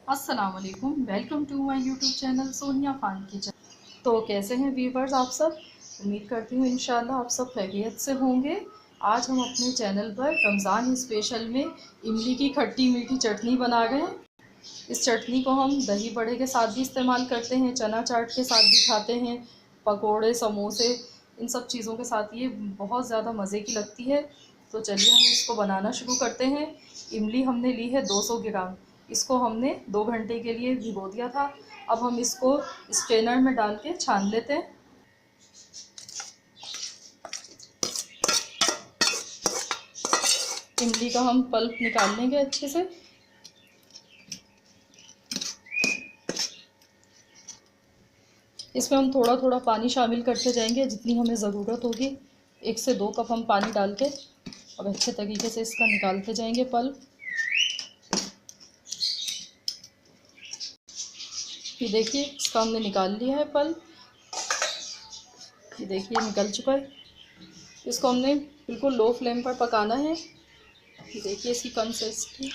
अस्सलाम वालेकुम, welcome to my YouTube channel Sonia Khan kitchen. तो कैसे हैं व्यूवर्स आप सब? उम्मीद करती हूँ इंशाल्लाह आप सब खैरियत से होंगे। आज हम अपने चैनल पर रमज़ान स्पेशल में इमली की खट्टी मीठी चटनी बना रहे हैं। इस चटनी को हम दही बड़े के साथ भी इस्तेमाल करते हैं, चना चाट के साथ भी खाते हैं, पकोड़े, समोसे, इन सब चीज़ों के साथ ये बहुत ज़्यादा मज़े की लगती है। तो चलिए हम इसको बनाना शुरू करते हैं। इमली हमने ली है 200 ग्राम। इसको हमने 2 घंटे के लिए भिगो दिया था। अब हम इसको स्ट्रेनर में डाल के छान लेते हैं। इमली का हम पल्प निकाल लेंगे अच्छे से। इसमें हम थोड़ा थोड़ा पानी शामिल करते जाएंगे जितनी हमें ज़रूरत होगी। 1 से 2 कप हम पानी डाल के अब अच्छे तरीके से इसका निकालते जाएंगे पल्प। ये देखिए इसका हमने निकाल लिया है पल्प। ये देखिए निकल चुका है। इसको हमने बिल्कुल लो फ्लेम पर पकाना है। ये देखिए इसकी कंसिस्टेंसी।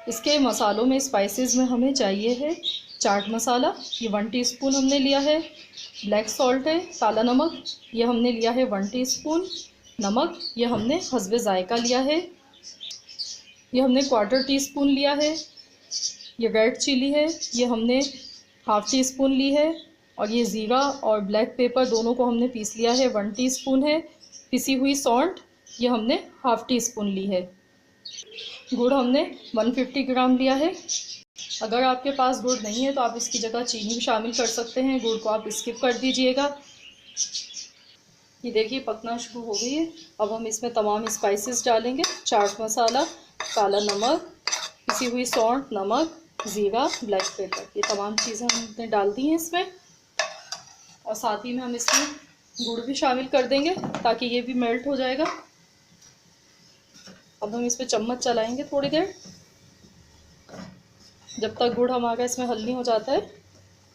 इसके मसालों में, स्पाइसेस में हमें चाहिए है चाट मसाला, ये 1 टीस्पून हमने लिया है। ब्लैक सॉल्ट है, काला नमक, ये हमने लिया है 1 टीस्पून। नमक ये हमने हस्बे ज़ायका लिया है। ये हमने 1/4 टीस्पून लिया है। ये रेड चिली है, ये हमने 1/2 टीस्पून ली है। और ये ज़ीरा और ब्लैक पेपर दोनों को हमने पीस लिया है, 1 टीस्पून है। पिसी हुई सौंठ ये हमने 1/2 टीस्पून ली है। गुड़ हमने 150 ग्राम लिया है। अगर आपके पास गुड़ नहीं है तो आप इसकी जगह चीनी भी शामिल कर सकते हैं, गुड़ को आप स्किप कर दीजिएगा। ये देखिए पकना शुरू हो गई है। अब हम इसमें तमाम स्पाइसेस डालेंगे। चाट मसाला, काला नमक, पिसी हुई सौंठ, नमक, ज़ीरा, ब्लैक पेपर, ये तमाम चीज़ें हमने डाल दी हैं इसमें। और साथ ही में हम इसमें गुड़ भी शामिल कर देंगे ताकि ये भी मेल्ट हो जाएगा। अब हम इस पर चम्मच चलाएंगे थोड़ी देर, जब तक गुड़ हमारा इसमें हल नहीं हो जाता है।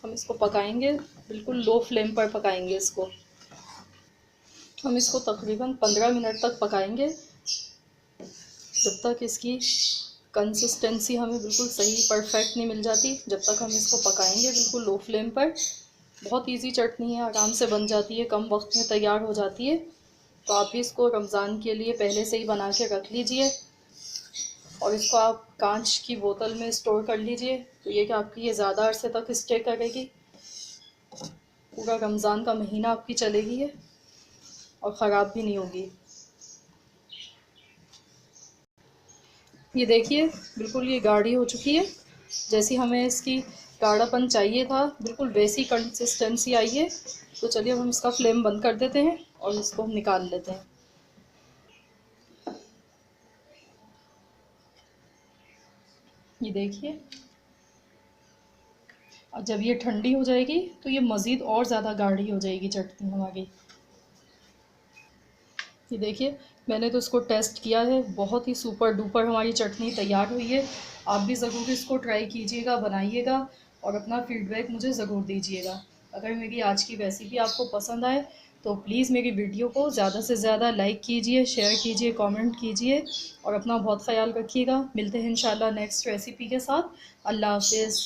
हम इसको पकाएंगे, बिल्कुल लो फ्लेम पर पकाएंगे इसको। हम इसको तकरीबन 15 मिनट तक पकाएंगे, जब तक इसकी कंसिस्टेंसी हमें बिल्कुल सही परफेक्ट नहीं मिल जाती। जब तक हम इसको पकाएंगे बिल्कुल लो फ्लेम पर। बहुत इजी चटनी है, आराम से बन जाती है, कम वक्त में तैयार हो जाती है। तो आप भी इसको रमज़ान के लिए पहले से ही बना के रख लीजिए और इसको आप कांच की बोतल में स्टोर कर लीजिए, तो ये कि आपकी ये ज़्यादा अरसे तक स्टे करेगी। पूरा रमज़ान का महीना आपकी चलेगी ये और ख़राब भी नहीं होगी। ये देखिए बिल्कुल ये गाढ़ी हो चुकी है, जैसी हमें इसकी गाढ़ापन चाहिए था बिल्कुल वैसी कंसिस्टेंसी आई है। तो चलिए हम इसका फ्लेम बंद कर देते हैं और इसको हम निकाल लेते हैं। ये देखिए, और जब ये ठंडी हो जाएगी तो ये मज़ीद और ज़्यादा गाढ़ी हो जाएगी चटनी हमारी। ये देखिए मैंने तो इसको टेस्ट किया है, बहुत ही सुपर डुपर हमारी चटनी तैयार हुई है। आप भी ज़रूर इसको ट्राई कीजिएगा, बनाइएगा और अपना फीडबैक मुझे ज़रूर दीजिएगा। अगर मेरी आज की रेसिपी आपको पसंद आए तो प्लीज़ मेरी वीडियो को ज़्यादा से ज़्यादा लाइक कीजिए, शेयर कीजिए, कमेंट कीजिए और अपना बहुत ख्याल रखिएगा। मिलते हैं इंशाल्लाह नेक्स्ट रेसिपी के साथ। अल्लाह हाफ़िज़।